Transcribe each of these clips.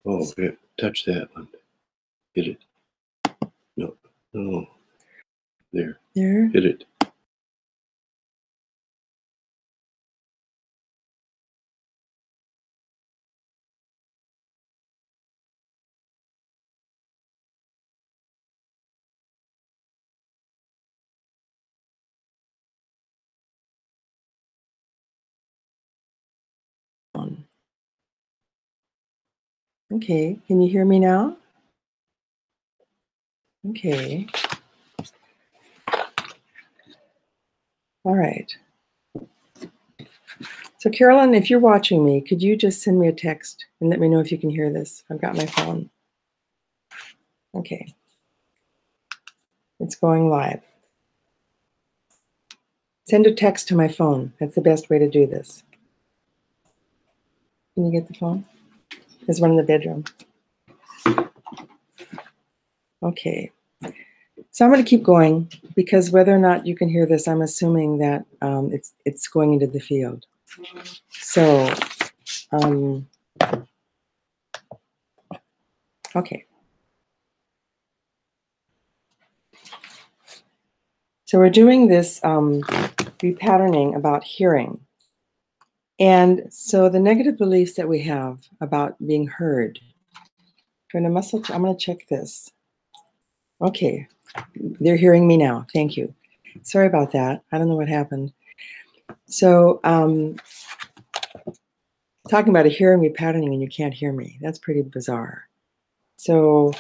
Oh, okay. Touch that one. Hit it. No. No. There. There. Hit it. Okay, can you hear me now? Okay. All right. So Carolyn, if you're watching me, could you just send me a text and let me know if you can hear this? I've got my phone. Okay. It's going live. Send a text to my phone. That's the best way to do this. Can you get the phone? There's one in the bedroom. Okay. So I'm going to keep going because whether or not you can hear this, I'm assuming that it's going into the field. So, okay. So we're doing this repatterning about hearing. And so the negative beliefs that we have about being heard. I'm going to check this. Okay. They're hearing me now. Thank you. Sorry about that. I don't know what happened. So talking about a hearing repatterning and you can't hear me. That's pretty bizarre. So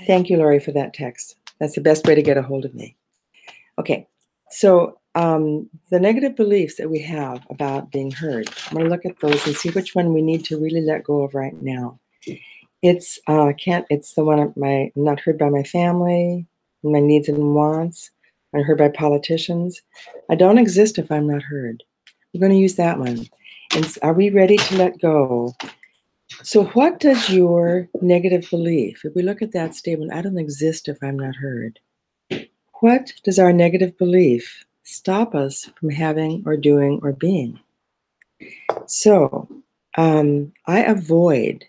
thank you, Lori, for that text. That's the best way to get a hold of me. Okay. So the negative beliefs that we have about being heard, I'm going to look at those and see which one we need to really let go of right now. It's it's the one I'm not heard by my family, my needs and wants. I'm heard by politicians. I don't exist if I'm not heard. We're going to use that one. And are we ready to let go? So what does your negative belief, if we look at that statement, I don't exist if I'm not heard. What does our negative belief stop us from having or doing or being? So I avoid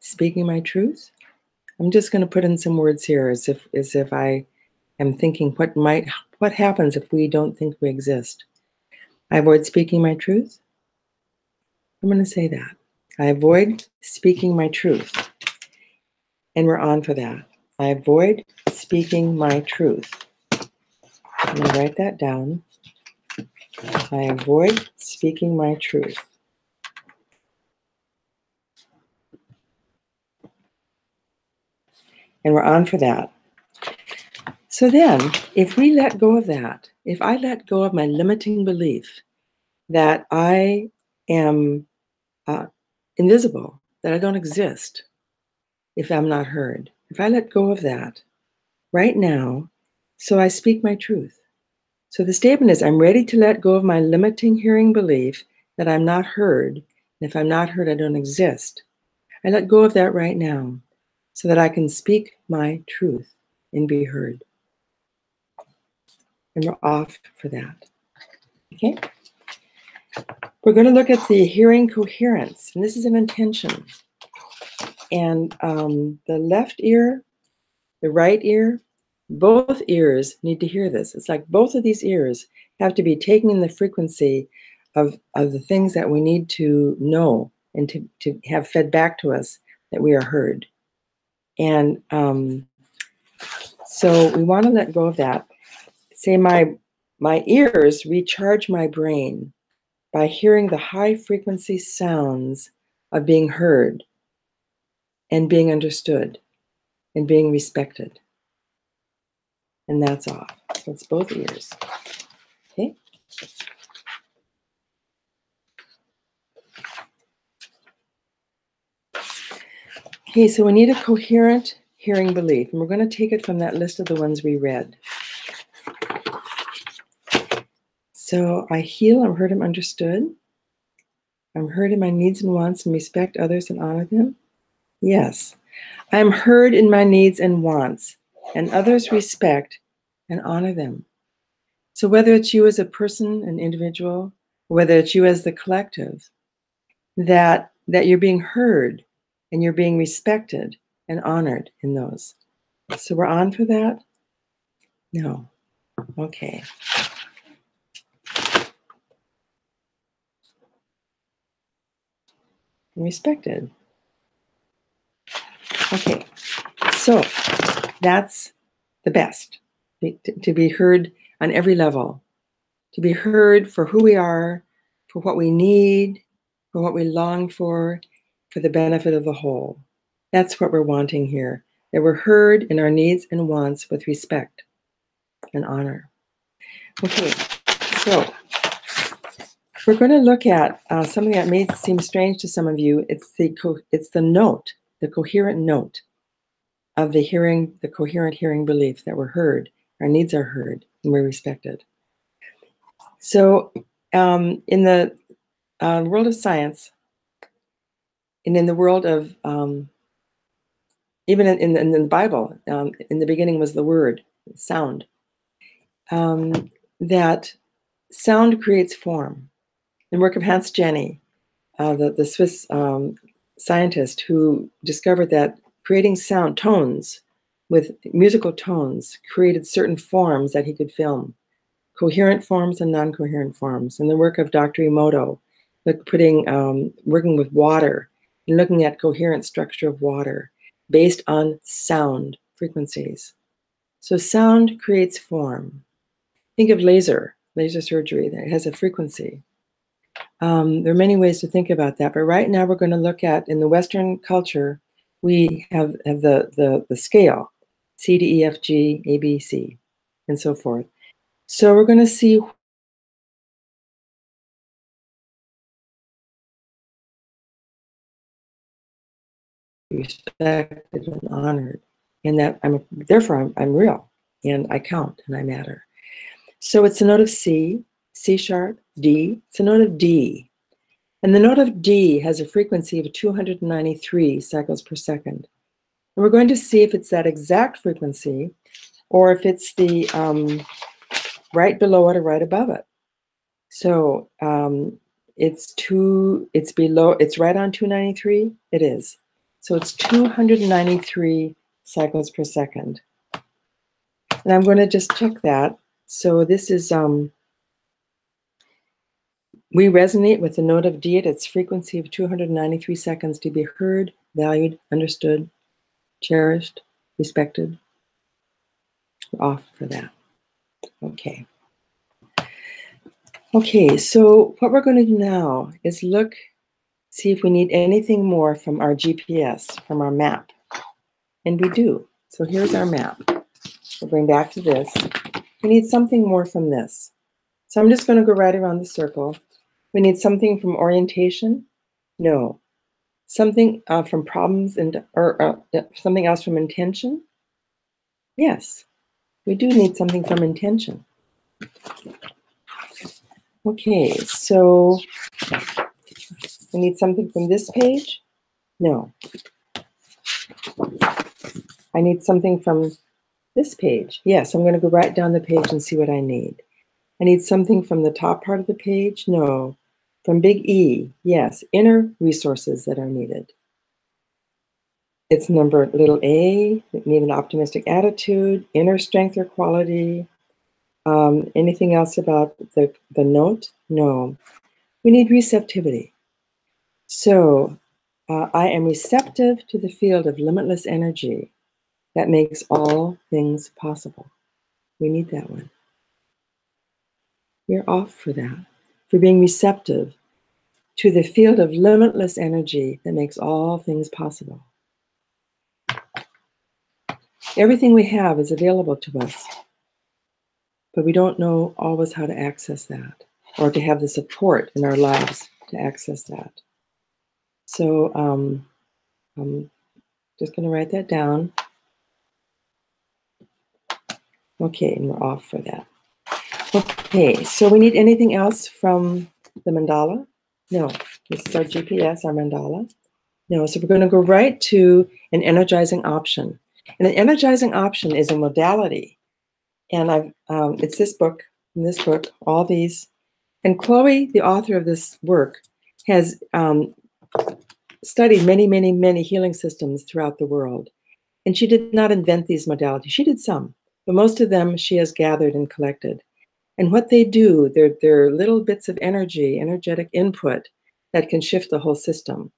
speaking my truth. I'm just going to put in some words here as if I am thinking what happens if we don't think we exist. I avoid speaking my truth. I'm going to say that. I avoid speaking my truth. And we're on for that. I avoid speaking my truth. I'm going to write that down. I avoid speaking my truth. And we're on for that. So then, if we let go of that, if I let go of my limiting belief that I am invisible, that I don't exist if I'm not heard, if I let go of that right now, so I speak my truth. So the statement is, I'm ready to let go of my limiting hearing belief that I'm not heard. And if I'm not heard, I don't exist. I let go of that right now so that I can speak my truth and be heard. And we're off for that. Okay? We're going to look at the hearing coherence. And this is an intention. And the left ear, the right ear, both ears need to hear this. It's like both of these ears have to be taking in the frequency of the things that we need to know and to have fed back to us that we are heard. And so we want to let go of that. Say my ears recharge my brain by hearing the high frequency sounds of being heard and being understood and being respected. And that's off. So it's both ears. Okay. Okay, so we need a coherent hearing belief, and we're going to take it from that list of the ones we read. So I heal, I'm heard, I'm understood. I'm heard in my needs and wants and respect others and honor them. Yes, I'm heard in my needs and wants, and others respect and honor them. So whether it's you as a person, an individual, whether it's you as the collective, that that you're being heard and you're being respected and honored in those. So we're on for that? No. Okay. Respected. Okay. So that's the best, to be heard on every level, to be heard for who we are, for what we need, for what we long for the benefit of the whole. That's what we're wanting here, that we're heard in our needs and wants with respect and honor. Okay, so we're going to look at something that may seem strange to some of you. It's the note, the coherent note of the coherent hearing belief that we're heard, our needs are heard, and we're respected. So in the world of science, and in the world of, even in the Bible, in the beginning was the word, sound, that sound creates form. The work of Hans Jenny, the Swiss scientist who discovered that creating sound tones with musical tones created certain forms that he could film, coherent forms and non-coherent forms. And the work of Dr. Emoto, working with water and looking at coherent structure of water based on sound frequencies. So sound creates form. Think of laser surgery that has a frequency. There are many ways to think about that, but right now we're going to look at, in the Western culture, we have the scale, C, D, E, F, G, A, B, C, and so forth. So we're going to see respected and honored, and that therefore I'm real, and I count, and I matter. So it's a note of C, C sharp, D. It's a note of D. And the note of D has a frequency of 293 cycles per second. And we're going to see if it's that exact frequency or if it's the right below it or right above it. So it's right on 293? It is. So it's 293 cycles per second. And I'm going to just check that. So this is, we resonate with the note of D at its frequency of 293 seconds to be heard, valued, understood, cherished, respected. We're off for that. Okay. Okay, so what we're going to do now is see if we need anything more from our GPS, from our map. And we do. So here's our map. We'll bring back to this. We need something more from this. So I'm just going to go right around the circle. We need something from orientation? No. Something from problems or something else from intention? Yes. We do need something from intention. Okay, so we need something from this page? No. I need something from this page. Yes, I'm going to go right down the page and see what I need. I need something from the top part of the page? No. From big E? Yes. Inner resources that are needed. It's number little a. We need an optimistic attitude, inner strength or quality. Anything else about the note? No. We need receptivity. So I am receptive to the field of limitless energy that makes all things possible. We need that one. We're off for that, for being receptive to the field of limitless energy that makes all things possible. Everything we have is available to us, but we don't know always how to access that or to have the support in our lives to access that. So I'm just going to write that down. Okay, and we're off for that. Okay, so we need anything else from the mandala? No, this is our GPS, our mandala. No, so we're going to go right to an energizing option. And an energizing option is a modality. And it's this book, all these. And Chloe, the author of this work, has studied many, many, many healing systems throughout the world. And she did not invent these modalities. She did some, but most of them she has gathered and collected. And what they do, they're little bits of energy, energetic input that can shift the whole system.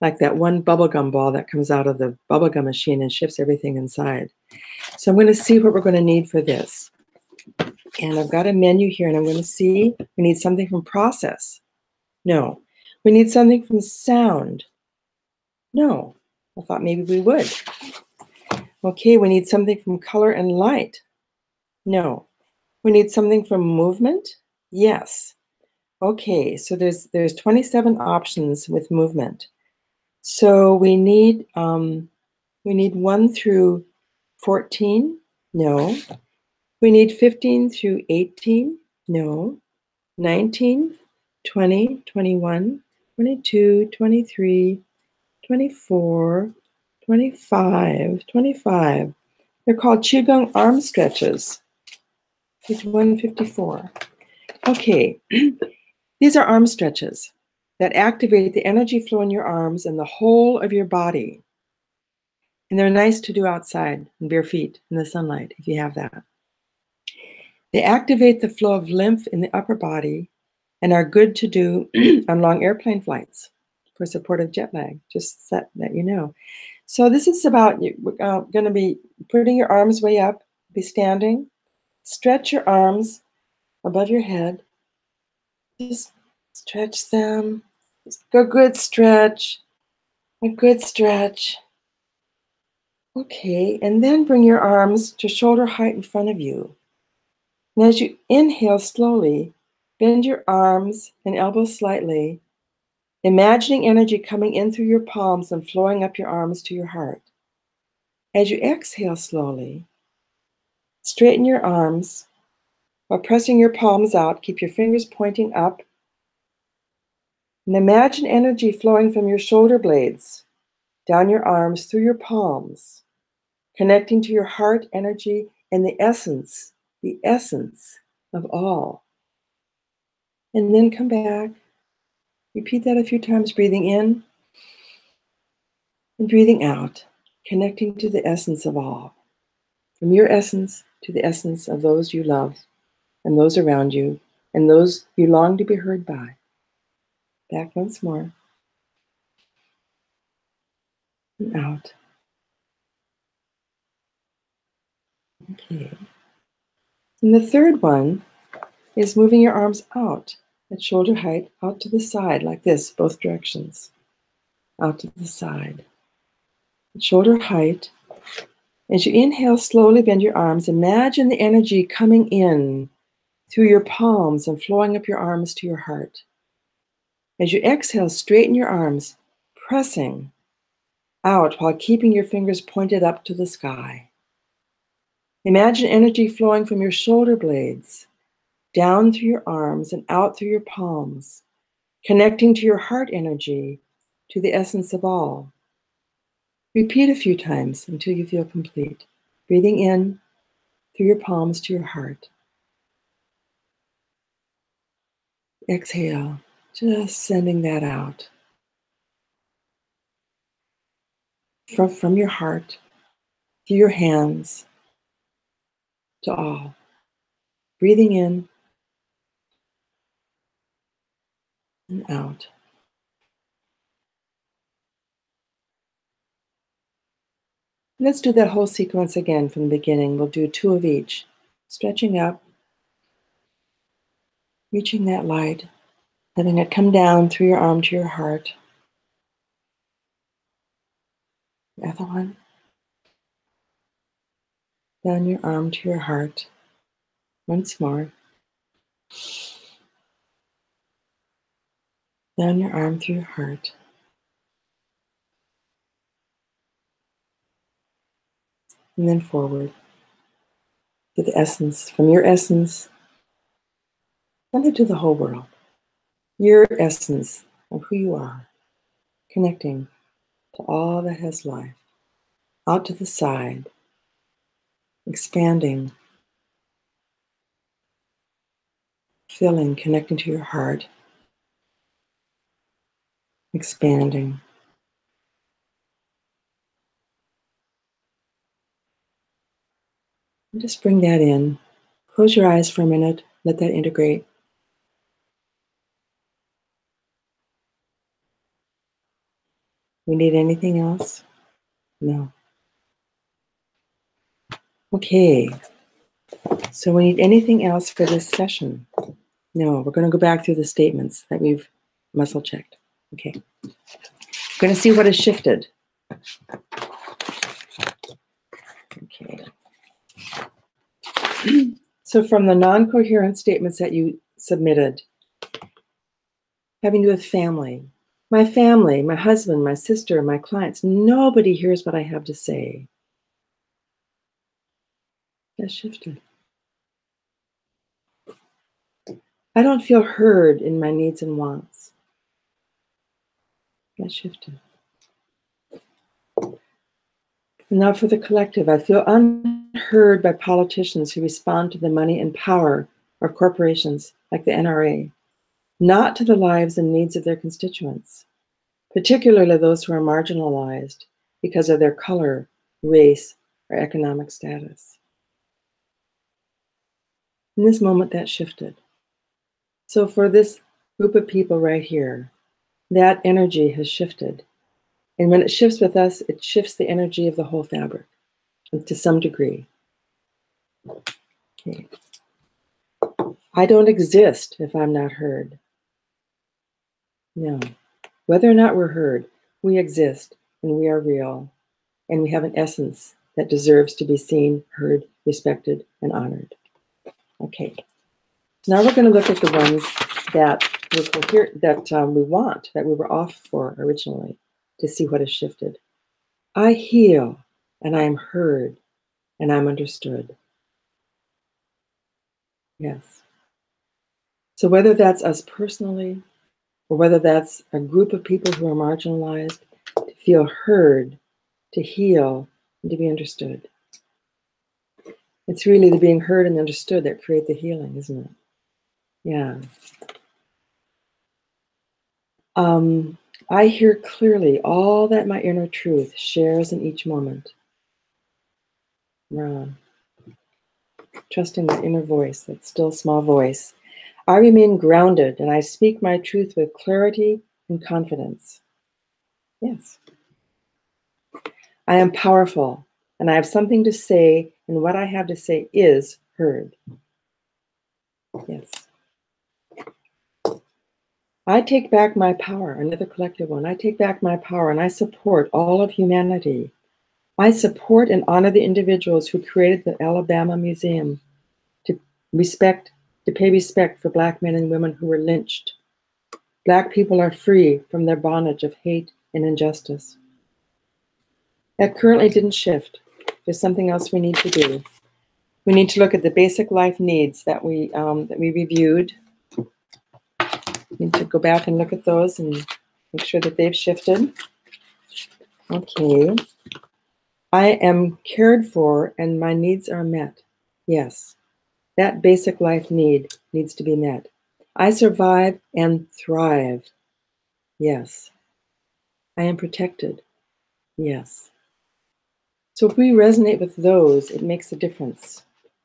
Like that one bubblegum ball that comes out of the bubblegum machine and shifts everything inside. So I'm going to see what we're going to need for this. And I've got a menu here, and I'm going to see, we need something from process. No. We need something from sound. No. I thought maybe we would. Okay, we need something from color and light. No. We need something from movement. Yes. Okay, so there's 27 options with movement. So we need 1 through 14. No. We need 15 through 18. No. 19, 20, 21, 22, 23, 24, 25, 25. They're called Qigong arm stretches. Page 154. Okay, these are arm stretches that activate the energy flow in your arms and the whole of your body. And they're nice to do outside in bare feet in the sunlight if you have that. They activate the flow of lymph in the upper body and are good to do on long airplane flights for supportive jet lag, just so that you know. So this is about, we're going to be putting your arms way up, be standing, stretch your arms above your head, just stretch them, just go good stretch, a good stretch. Okay, and then bring your arms to shoulder height in front of you. And as you inhale slowly, bend your arms and elbows slightly, imagining energy coming in through your palms and flowing up your arms to your heart. As you exhale slowly, straighten your arms while pressing your palms out. Keep your fingers pointing up. And imagine energy flowing from your shoulder blades down your arms through your palms, connecting to your heart energy and the essence of all. And then come back. Repeat that a few times, breathing in and breathing out, connecting to the essence of all. From your essence to the essence of those you love and those around you and those you long to be heard by. Back once more. And out. Okay. And the third one is moving your arms out at shoulder height, out to the side, like this, both directions. Out to the side. At shoulder height. As you inhale, slowly bend your arms. Imagine the energy coming in through your palms and flowing up your arms to your heart. As you exhale, straighten your arms, pressing out while keeping your fingers pointed up to the sky. Imagine energy flowing from your shoulder blades, down through your arms and out through your palms, connecting to your heart energy, to the essence of all. Repeat a few times until you feel complete. Breathing in through your palms to your heart. Exhale, just sending that out. From your heart, to your hands, to all. Breathing in and out. Let's do that whole sequence again from the beginning. We'll do 2 of each. Stretching up, reaching that light, letting it come down through your arm to your heart. The other one. Down your arm to your heart. Once more. Down your arm through your heart. And then forward to the essence, from your essence, and into the whole world. Your essence of who you are, connecting to all that has life. Out to the side, expanding, filling, connecting to your heart, expanding, And just bring that in. Close your eyes for a minute. Let that integrate. We need anything else? No. Okay. So we need anything else for this session? No. We're going to go back through the statements that we've muscle checked. Okay. We're going to see what has shifted. Okay. So from the non-coherent statements that you submitted, having to do with family, my husband, my sister, my clients, nobody hears what I have to say. That shifted. I don't feel heard in my needs and wants. That shifted. Now for the collective, I feel unheard by politicians who respond to the money and power of corporations like the NRA, not to the lives and needs of their constituents, particularly those who are marginalized because of their color, race, or economic status. In this moment, that shifted. So for this group of people right here, that energy has shifted. And when it shifts with us, it shifts the energy of the whole fabric to some degree. Okay. I don't exist if I'm not heard. No. Whether or not we're heard, we exist and we are real. And we have an essence that deserves to be seen, heard, respected, and honored. Okay. Now we're going to look at the ones that we want, that we were off for originally, to see what has shifted. I heal, and I am heard, and I'm understood. Yes. So whether that's us personally, or whether that's a group of people who are marginalized, to feel heard, to heal, and to be understood. It's really the being heard and understood that create the healing, isn't it? Yeah. I hear clearly all that my inner truth shares in each moment. Ron. Trusting that inner voice, that still small voice. I remain grounded and I speak my truth with clarity and confidence. Yes. I am powerful and I have something to say, and what I have to say is heard. Yes. I take back my power, another collective one. I take back my power and I support all of humanity. I support and honor the individuals who created the Alabama Museum to pay respect for Black men and women who were lynched. Black people are free from their bondage of hate and injustice. That currently didn't shift. There's something else we need to do. We need to look at the basic life needs that we reviewed. We need to go back and look at those and make sure that they've shifted. Okay. I am cared for and my needs are met. Yes. That basic life need needs to be met. I survive and thrive. Yes. I am protected. Yes. So if we resonate with those, it makes a difference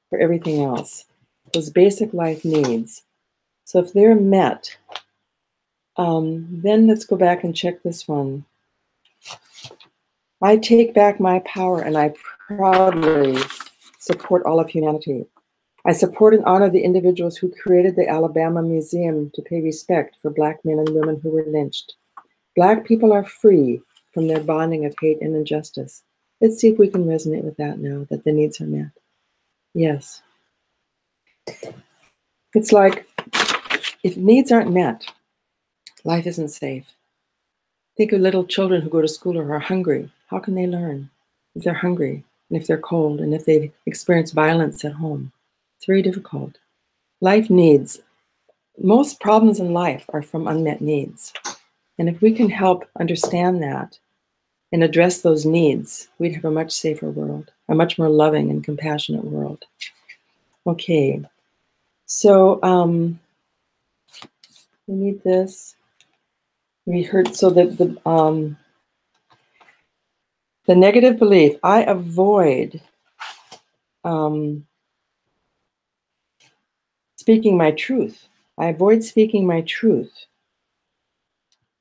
for everything else. Those basic life needs. So if they're met, then let's go back and check this one. I take back my power and I proudly support all of humanity. I support and honor the individuals who created the Alabama Museum to pay respect for Black men and women who were lynched. Black people are free from their bonding of hate and injustice. Let's see if we can resonate with that now, that the needs are met. Yes. It's like, if needs aren't met, life isn't safe. Think of little children who go to school or are hungry. How can they learn if they're hungry, and if they're cold, and if they've experienced violence at home? It's very difficult. Life needs, most problems in life are from unmet needs. And if we can help understand that and address those needs, we'd have a much safer world, a much more loving and compassionate world. Okay, so we need this. We heard, so that the negative belief, I avoid speaking my truth. I avoid speaking my truth.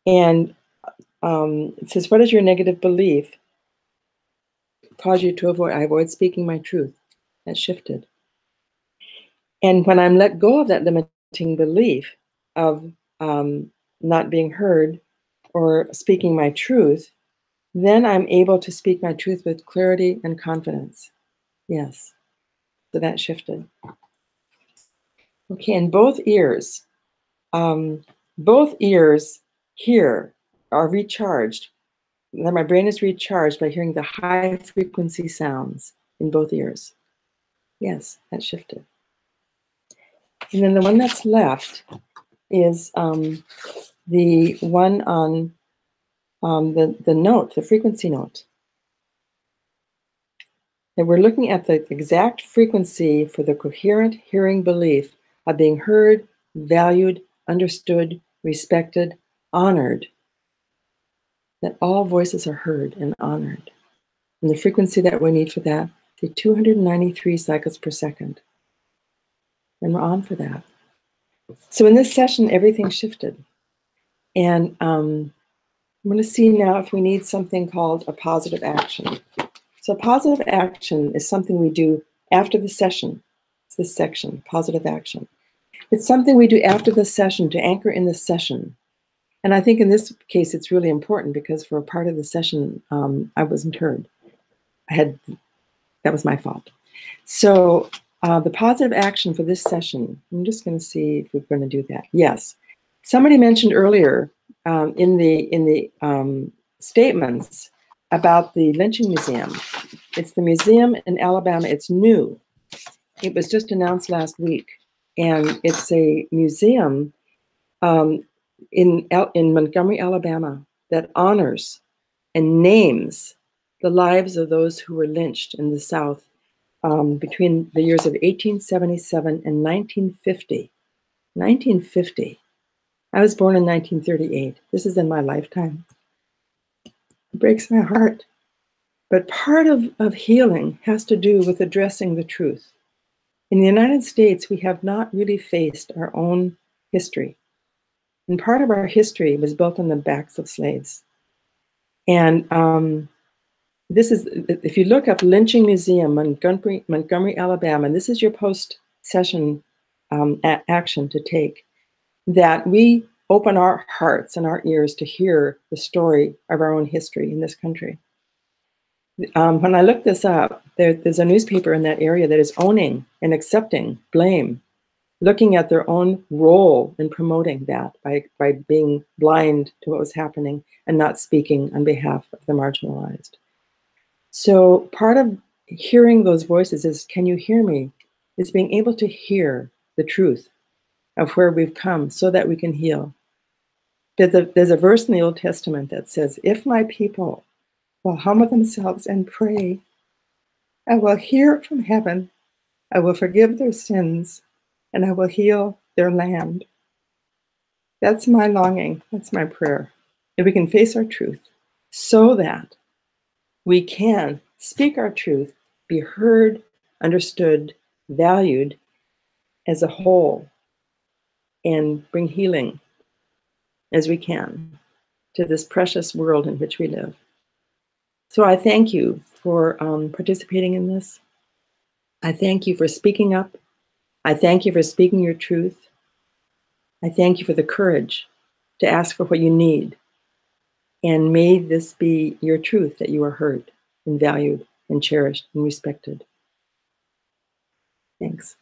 And it says, what is your negative belief cause you to avoid? I avoid speaking my truth. That shifted. And when I'm let go of that limiting belief of not being heard or speaking my truth, then I'm able to speak my truth with clarity and confidence. Yes. So that shifted. Okay, and both ears here are recharged. My brain is recharged by hearing the high frequency sounds in both ears. Yes, that shifted. And then the one that's left is the one on the note, the frequency note. And we're looking at the exact frequency for the coherent hearing belief of being heard, valued, understood, respected, honored. That all voices are heard and honored. And the frequency that we need for that is 293 cycles per second. And we're on for that. So in this session, everything shifted. And I'm going to see now if we need something called a positive action. So positive action is something we do after the session. It's this section, positive action. It's something we do after the session to anchor in the session. And I think in this case, it's really important because for a part of the session, I wasn't heard. That was my fault. So the positive action for this session, I'm just going to see if we're going to do that. Yes. Somebody mentioned earlier in the statements about the lynching museum. It's the museum in Alabama. It's new. It was just announced last week. And it's a museum in Montgomery, Alabama, that honors and names the lives of those who were lynched in the South between the years of 1877 and 1950. 1950. I was born in 1938. This is in my lifetime. It breaks my heart. But part of healing has to do with addressing the truth. In the United States, we have not really faced our own history. And part of our history was built on the backs of slaves. And this is, if you look up Lynching Museum, Montgomery, Alabama, this is your post-session action to take, that we open our hearts and our ears to hear the story of our own history in this country. When I looked this up, there's a newspaper in that area that is owning and accepting blame, looking at their own role in promoting that by being blind to what was happening and not speaking on behalf of the marginalized. So part of hearing those voices is, can you hear me? Is being able to hear the truth of where we've come so that we can heal. There's a verse in the Old Testament that says, if my people will humble themselves and pray, I will hear from heaven, I will forgive their sins, and I will heal their land. That's my longing, that's my prayer. If we can face our truth so that we can speak our truth, be heard, understood, valued as a whole, and bring healing as we can to this precious world in which we live. So I thank you for participating in this. I thank you for speaking up. I thank you for speaking your truth. I thank you for the courage to ask for what you need. And may this be your truth, that you are heard and valued and cherished and respected. Thanks.